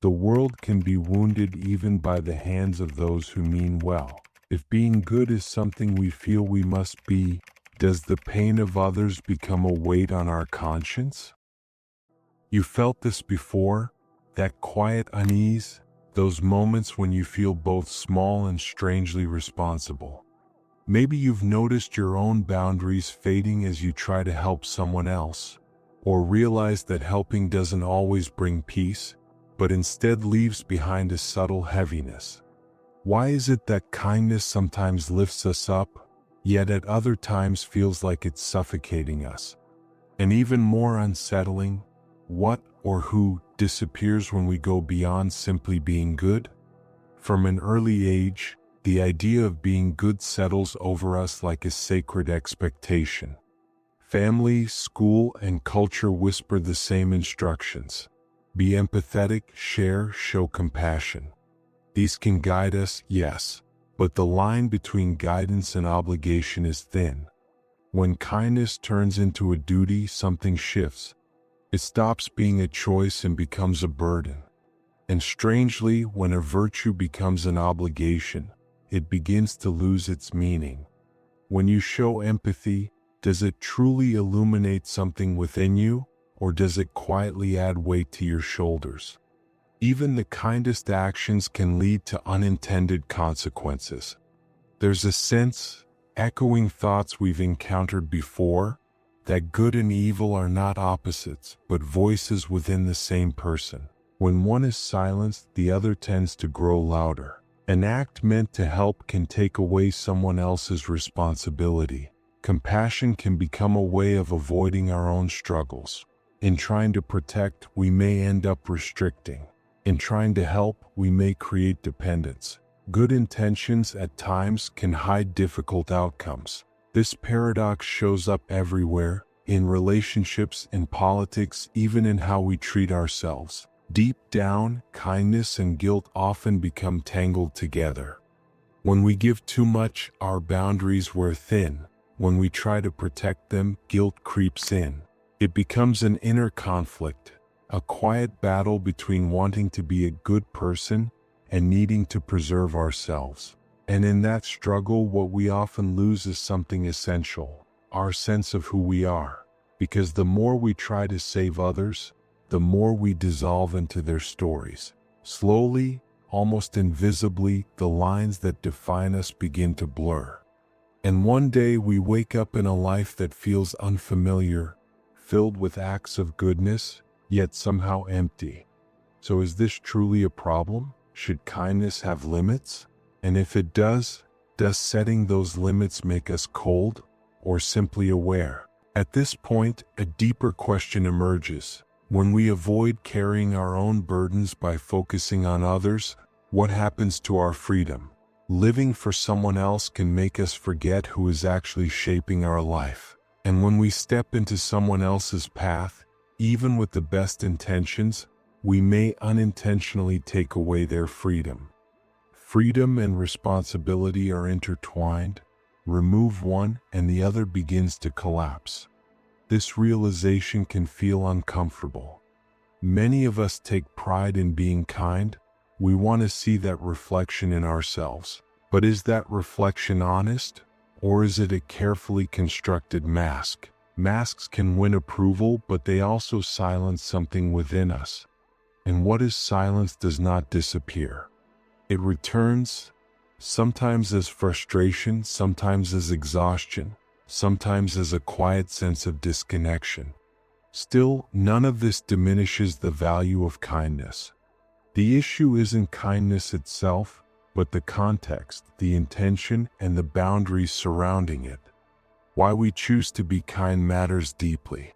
The world can be wounded even by the hands of those who mean well. If being good is something we feel we must be, does the pain of others become a weight on our conscience? You felt this before? That quiet unease? Those moments when you feel both small and strangely responsible? Maybe you've noticed your own boundaries fading as you try to help someone else, or realized that helping doesn't always bring peace, but instead leaves behind a subtle heaviness. Why is it that kindness sometimes lifts us up, yet at other times feels like it's suffocating us? And even more unsettling, what or who disappears when we go beyond simply being good? From an early age, the idea of being good settles over us like a sacred expectation. Family, school, and culture whisper the same instructions. Be empathetic, share, show compassion. These can guide us, yes, but the line between guidance and obligation is thin. When kindness turns into a duty, something shifts. It stops being a choice and becomes a burden. And strangely, when a virtue becomes an obligation, it begins to lose its meaning. When you show empathy, does it truly illuminate something within you, or does it quietly add weight to your shoulders? Even the kindest actions can lead to unintended consequences. There's a sense, echoing thoughts we've encountered before, that good and evil are not opposites, but voices within the same person. When one is silenced, the other tends to grow louder. An act meant to help can take away someone else's responsibility. Compassion can become a way of avoiding our own struggles. In trying to protect, we may end up restricting. In trying to help, we may create dependence. Good intentions at times can hide difficult outcomes. This paradox shows up everywhere, in relationships, in politics, even in how we treat ourselves. Deep down, kindness and guilt often become tangled together. When we give too much, our boundaries wear thin. When we try to protect them, guilt creeps in. It becomes an inner conflict, a quiet battle between wanting to be a good person and needing to preserve ourselves. And in that struggle, what we often lose is something essential, our sense of who we are. Because the more we try to save others, the more we dissolve into their stories. Slowly, almost invisibly, the lines that define us begin to blur. And one day we wake up in a life that feels unfamiliar, filled with acts of goodness, yet somehow empty. So is this truly a problem? Should kindness have limits? And if it does setting those limits make us cold or simply aware? At this point, a deeper question emerges. When we avoid carrying our own burdens by focusing on others, what happens to our freedom? Living for someone else can make us forget who is actually shaping our life. And when we step into someone else's path, even with the best intentions, we may unintentionally take away their freedom. Freedom and responsibility are intertwined. Remove one and the other begins to collapse. This realization can feel uncomfortable. Many of us take pride in being kind. We want to see that reflection in ourselves. But is that reflection honest? Or is it a carefully constructed mask? Masks can win approval, but they also silence something within us. And what is silenced does not disappear. It returns, sometimes as frustration, sometimes as exhaustion, sometimes as a quiet sense of disconnection. Still, none of this diminishes the value of kindness. The issue isn't kindness itself, but the context, the intention, and the boundaries surrounding it. Why we choose to be kind matters deeply.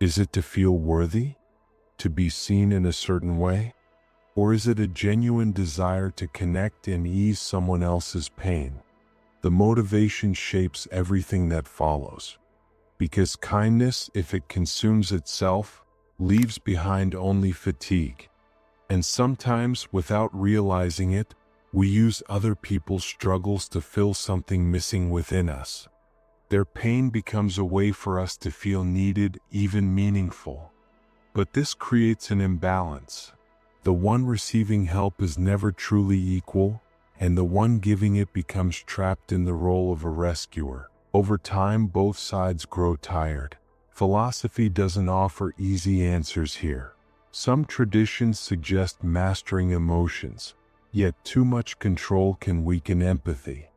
Is it to feel worthy? To be seen in a certain way? Or is it a genuine desire to connect and ease someone else's pain? The motivation shapes everything that follows. Because kindness, if it consumes itself, leaves behind only fatigue. And sometimes, without realizing it, we use other people's struggles to fill something missing within us. Their pain becomes a way for us to feel needed, even meaningful. But this creates an imbalance. The one receiving help is never truly equal, and the one giving it becomes trapped in the role of a rescuer. Over time, both sides grow tired. Philosophy doesn't offer easy answers here. Some traditions suggest mastering emotions, yet too much control can weaken empathy.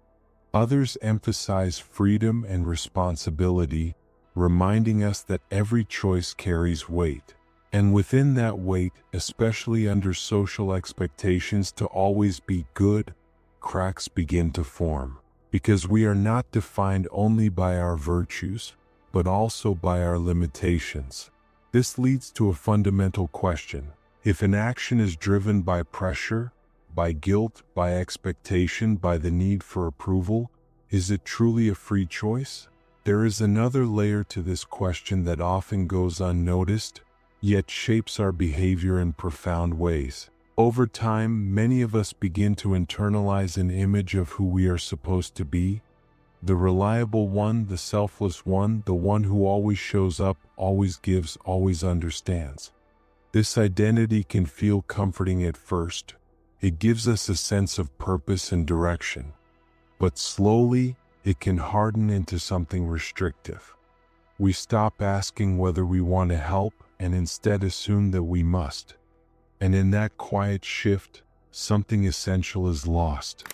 Others emphasize freedom and responsibility, reminding us that every choice carries weight. And within that weight, especially under social expectations to always be good, cracks begin to form. Because we are not defined only by our virtues, but also by our limitations. This leads to a fundamental question. If an action is driven by pressure, by guilt, by expectation, by the need for approval, is it truly a free choice? There is another layer to this question that often goes unnoticed, yet shapes our behavior in profound ways. Over time, many of us begin to internalize an image of who we are supposed to be. The reliable one, the selfless one, the one who always shows up, always gives, always understands. This identity can feel comforting at first. It gives us a sense of purpose and direction. But slowly, it can harden into something restrictive. We stop asking whether we want to help and instead assume that we must. And in that quiet shift, something essential is lost: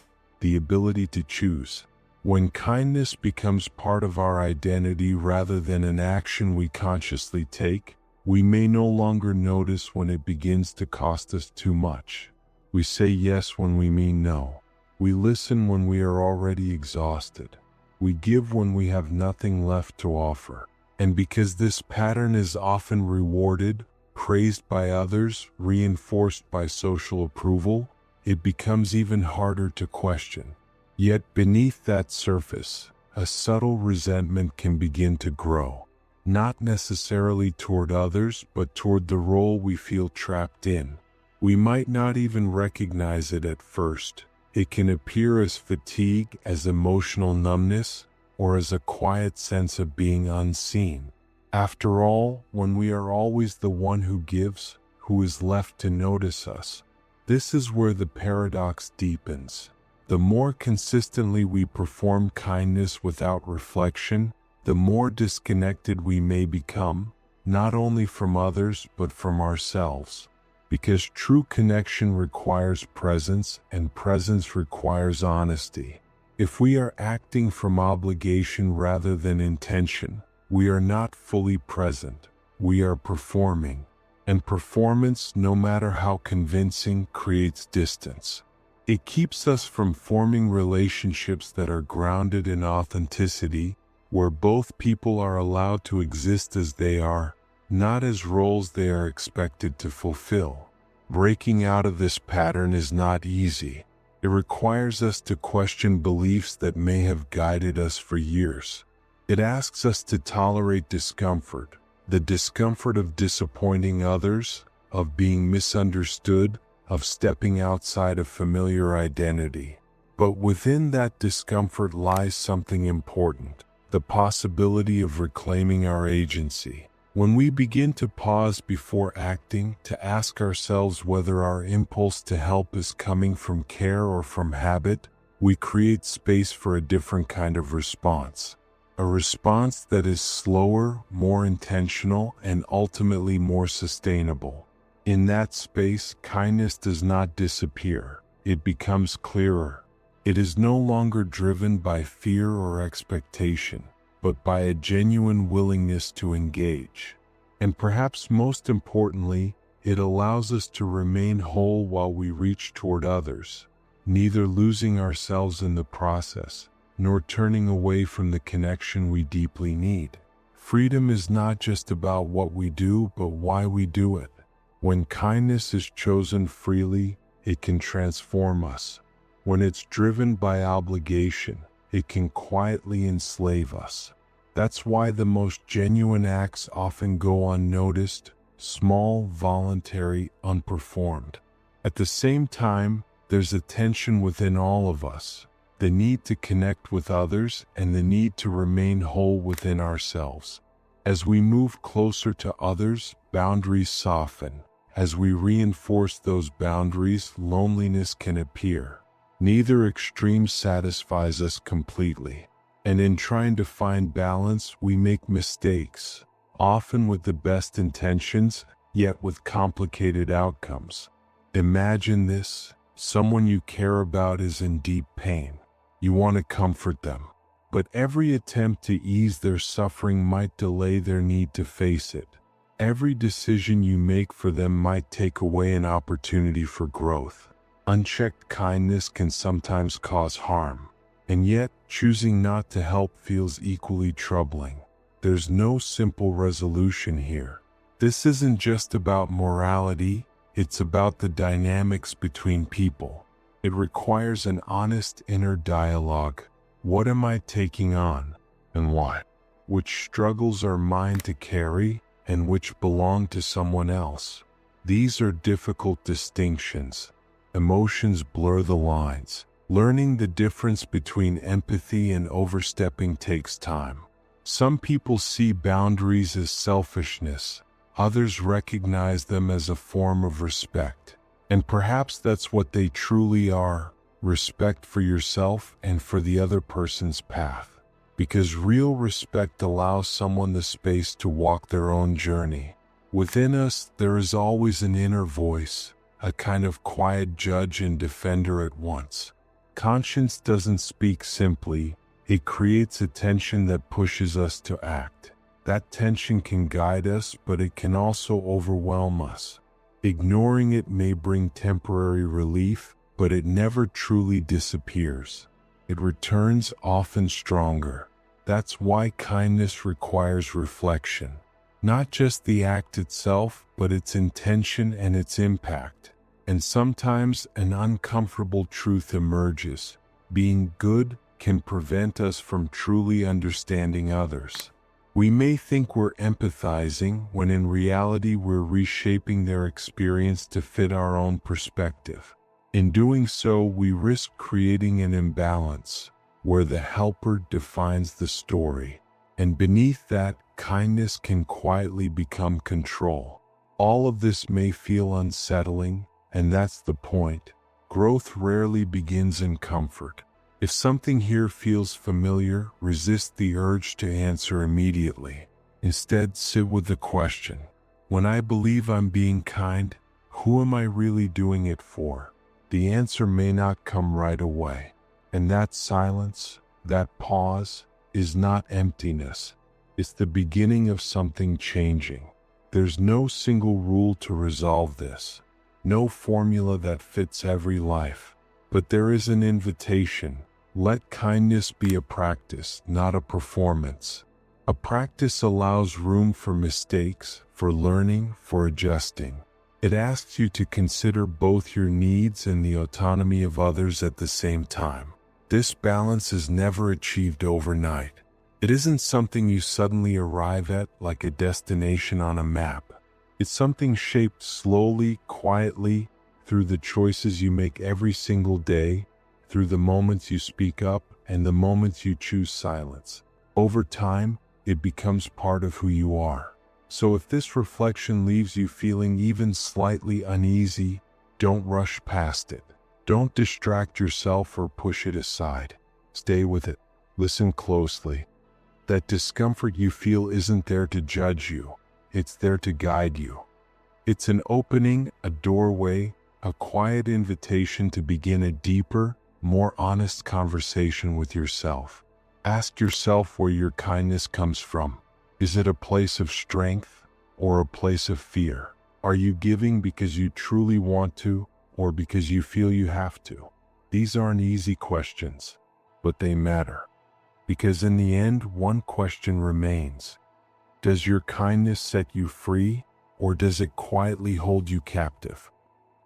the ability to choose. When kindness becomes part of our identity rather than an action we consciously take, we may no longer notice when it begins to cost us too much. We say yes when we mean no. We listen when we are already exhausted. We give when we have nothing left to offer. And because this pattern is often rewarded, praised by others, reinforced by social approval, it becomes even harder to question. Yet beneath that surface, a subtle resentment can begin to grow, not necessarily toward others, but toward the role we feel trapped in. We might not even recognize it at first. It can appear as fatigue, as emotional numbness, or as a quiet sense of being unseen. After all, when we are always the one who gives, who is left to notice us, this is where the paradox deepens. The more consistently we perform kindness without reflection, the more disconnected we may become, not only from others but from ourselves. Because true connection requires presence, and presence requires honesty. If we are acting from obligation rather than intention, we are not fully present. We are performing. And performance, no matter how convincing, creates distance. It keeps us from forming relationships that are grounded in authenticity, where both people are allowed to exist as they are, not as roles they are expected to fulfill. Breaking out of this pattern is not easy. It requires us to question beliefs that may have guided us for years. It asks us to tolerate discomfort, the discomfort of disappointing others, of being misunderstood, of stepping outside a familiar identity. But within that discomfort lies something important: the possibility of reclaiming our agency. When we begin to pause before acting, to ask ourselves whether our impulse to help is coming from care or from habit, we create space for a different kind of response. A response that is slower, more intentional, and ultimately more sustainable. In that space, kindness does not disappear. It becomes clearer. It is no longer driven by fear or expectation, but by a genuine willingness to engage. And perhaps most importantly, it allows us to remain whole while we reach toward others, neither losing ourselves in the process, nor turning away from the connection we deeply need. Freedom is not just about what we do, but why we do it. When kindness is chosen freely, it can transform us. When it's driven by obligation, it can quietly enslave us. That's why the most genuine acts often go unnoticed, small, voluntary, unperformed. At the same time, there's a tension within all of us, the need to connect with others and the need to remain whole within ourselves. As we move closer to others, boundaries soften. as we reinforce those boundaries, loneliness can appear. Neither extreme satisfies us completely. And in trying to find balance, we make mistakes, often with the best intentions, yet with complicated outcomes. Imagine this: someone you care about is in deep pain. You want to comfort them, but every attempt to ease their suffering might delay their need to face it. Every decision you make for them might take away an opportunity for growth. Unchecked kindness can sometimes cause harm, and yet choosing not to help feels equally troubling. There's no simple resolution here. This isn't just about morality, it's about the dynamics between people. It requires an honest inner dialogue. What am I taking on, and why? Which struggles are mine to carry, and which belong to someone else? These are difficult distinctions. Emotions blur the lines. Learning the difference between empathy and overstepping takes time. Some people see boundaries as selfishness. Others recognize them as a form of respect. And perhaps that's what they truly are: respect for yourself and for the other person's path. Because real respect allows someone the space to walk their own journey. Within us, there is always an inner voice, a kind of quiet judge and defender at once. Conscience doesn't speak simply, it creates a tension that pushes us to act. That tension can guide us, but it can also overwhelm us. Ignoring it may bring temporary relief, but it never truly disappears. It returns, often stronger. That's why kindness requires reflection. Not just the act itself, but its intention and its impact. And sometimes an uncomfortable truth emerges. Being good can prevent us from truly understanding others. We may think we're empathizing, when in reality we're reshaping their experience to fit our own perspective. In doing so, we risk creating an imbalance, where the helper defines the story, and beneath that, kindness can quietly become control. All of this may feel unsettling, and that's the point. Growth rarely begins in comfort. If something here feels familiar, resist the urge to answer immediately. Instead, sit with the question: when I believe I'm being kind, who am I really doing it for? The answer may not come right away. And that silence, that pause, is not emptiness. It's the beginning of something changing. There's no single rule to resolve this, no formula that fits every life. But there is an invitation. Let kindness be a practice, not a performance. A practice allows room for mistakes, for learning, for adjusting. It asks you to consider both your needs and the autonomy of others at the same time. This balance is never achieved overnight. It isn't something you suddenly arrive at like a destination on a map. It's something shaped slowly, quietly, through the choices you make every single day, through the moments you speak up and the moments you choose silence. Over time, it becomes part of who you are. So if this reflection leaves you feeling even slightly uneasy, don't rush past it. Don't distract yourself or push it aside. Stay with it. Listen closely. That discomfort you feel isn't there to judge you. It's there to guide you. It's an opening, a doorway, a quiet invitation to begin a deeper, more honest conversation with yourself. Ask yourself where your kindness comes from. Is it a place of strength or a place of fear? Are you giving because you truly want to, or because you feel you have to? These aren't easy questions, but they matter. Because in the end, one question remains. Does your kindness set you free, or does it quietly hold you captive?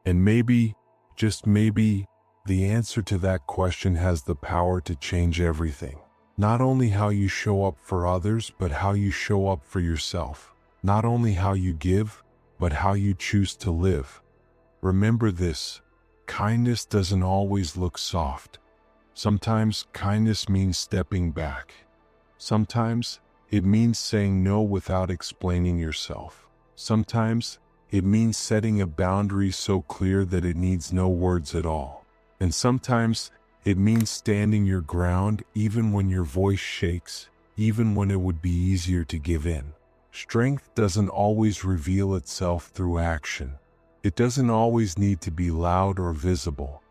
And maybe, just maybe, the answer to that question has the power to change everything. Not only how you show up for others, but how you show up for yourself. Not only how you give, but how you choose to live. Remember this: kindness doesn't always look soft. Sometimes kindness means stepping back. Sometimes it means saying no without explaining yourself. Sometimes It means setting a boundary so clear that it needs no words at all. And sometimes it means standing your ground even when your voice shakes, even when it would be easier to give in. Strength doesn't always reveal itself through action. It doesn't always need to be loud or visible.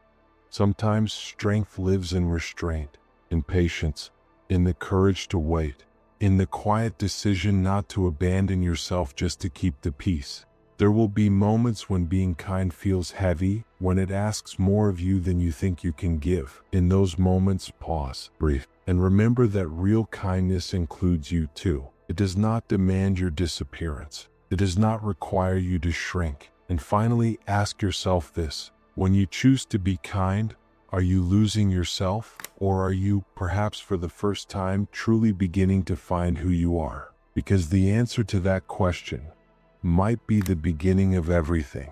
Sometimes strength lives in restraint, in patience, in the courage to wait, in the quiet decision not to abandon yourself just to keep the peace. There will be moments when being kind feels heavy, when it asks more of you than you think you can give. In those moments, pause, breathe, and remember that real kindness includes you too. It does not demand your disappearance. It does not require you to shrink. And finally, ask yourself this: when you choose to be kind, are you losing yourself, or are you, perhaps for the first time, truly beginning to find who you are? Because the answer to that question might be the beginning of everything.